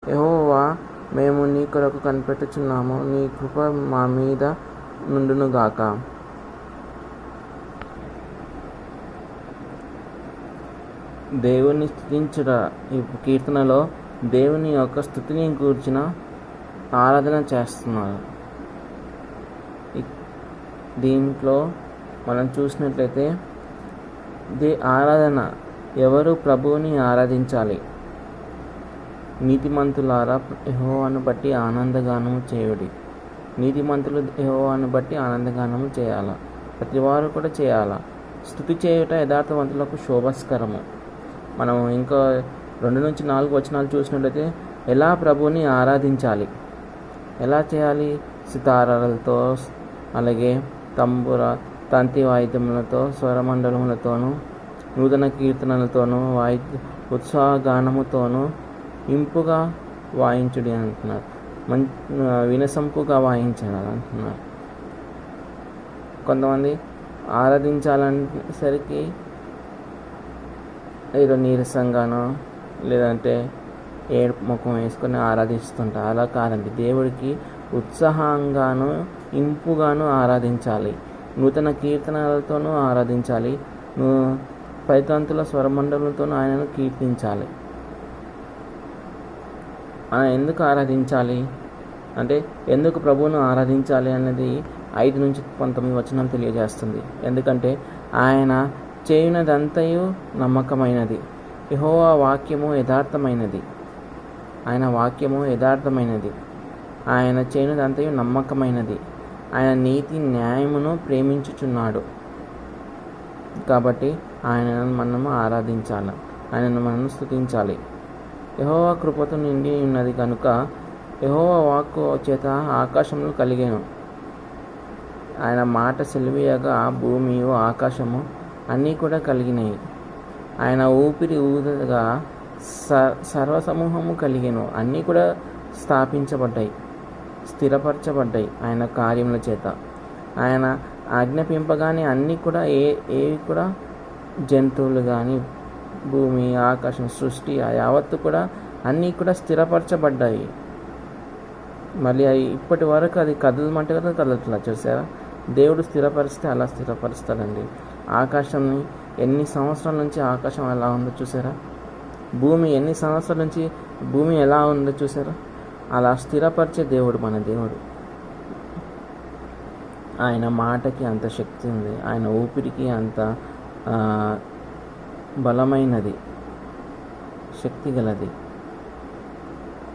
యెహోవా, మేము నీ కొరకు కనిపెట్టుచున్నాము, నీ కృప మా మీద నుండునుగాక. దేవుని స్తుతించుట. ఈ కీర్తనలో దేవుని యొక్క స్తుతిని గూర్చిన ఆరాధన చేస్తున్నారు. దీంట్లో మనం చూసినట్లయితే ఆరాధన ఎవరు ప్రభువుని ఆరాధించాలి? నీతిమంతులారా యెహోవాను బట్టి ఆనందగానము చేయుడి. నీతిమంతులు యెహోవాను బట్టి ఆనందగానము చేయాల. ప్రతివారు కూడా చేయాల. స్తుతి చేయుట యథార్థవంతులకు శోభస్కరము. మనం ఇంకా 2-4 వచనాలు చూసినట్లయితే ఎలా ప్రభువుని ఆరాధించాలి, ఎలా చేయాలి? సితారాలతో, అలాగే తంతి వాయిద్యములతో, స్వరమండలములతోనూ, నూతన కీర్తనలతోనూ, ఉత్సాహగానముతోనూ ఇంపుగా వాయించుడి అంటున్నారు. వినసంపుగా వాయించాలి అంటున్నారు. కొంతమంది ఆరాధించాలనేసరికి ఏదో నీరసంగానో లేదంటే ఏడుపు ముఖం వేసుకొని ఆరాధిస్తుంటారు. అలా కాదండి, దేవుడికి ఉత్సాహంగాను ఇంపుగాను ఆరాధించాలి. నూతన కీర్తనలతోనూ ఆరాధించాలి. పైతంతుల స్వరమండలంతోనూ ఆయనను కీర్తించాలి. మనం ఎందుకు ఆరాధించాలి అంటే, ఎందుకు ప్రభువును ఆరాధించాలి అనేది 5-19 వచనాలు తెలియజేస్తుంది. ఎందుకంటే ఆయన చేయునదంతయు నమ్మకమైనది, యెహోవా వాక్యము యథార్థమైనది. ఆయన వాక్యము యథార్థమైనది, ఆయన చేయునదంతయు నమ్మకమైనది. ఆయన నీతి న్యాయమును ప్రేమించుచున్నాడు. కాబట్టి ఆయనను మనము ఆరాధించాలి, ఆయనను మనము స్తుతించాలి. యెహోవా కృపతో నిండి ఉన్నది కనుక యెహోవా వాక్కు చేత ఆకాశములు కలిగెను. ఆయన మాట సెలవీయగా భూమియు ఆకాశము అన్నీ కూడా కలిగినాయి. ఆయన ఊపిరి ఊదగా సర్వసమూహము కలిగెను. అన్నీ కూడా స్థాపించబడ్డాయి, స్థిరపరచబడ్డాయి ఆయన కార్యముల చేత. ఆయన ఆజ్ఞాపింపగానే అన్నీ కూడా ఏవి కూడా జంతువులు కానీ, భూమి, ఆకాశం, సృష్టి యావత్తు కూడా అన్నీ కూడా స్థిరపరచబడ్డాయి. మళ్ళీ ఇప్పటి వరకు అది కదలమంటే కదా కదలట్లా. చూసారా? దేవుడు స్థిరపరిస్తే అలా స్థిరపరుస్తాడండి. ఆకాశంని ఎన్ని సంవత్సరాల నుంచి ఆకాశం ఎలా ఉందో చూసారా? భూమి ఎన్ని సంవత్సరాల నుంచి భూమి ఎలా ఉందో చూసారా? అలా స్థిరపరిచే దేవుడు మన దేవుడు. ఆయన మాటకి అంత శక్తి ఉంది, ఆయన ఊపిరికి అంత బలమైనది, శక్తి గలది.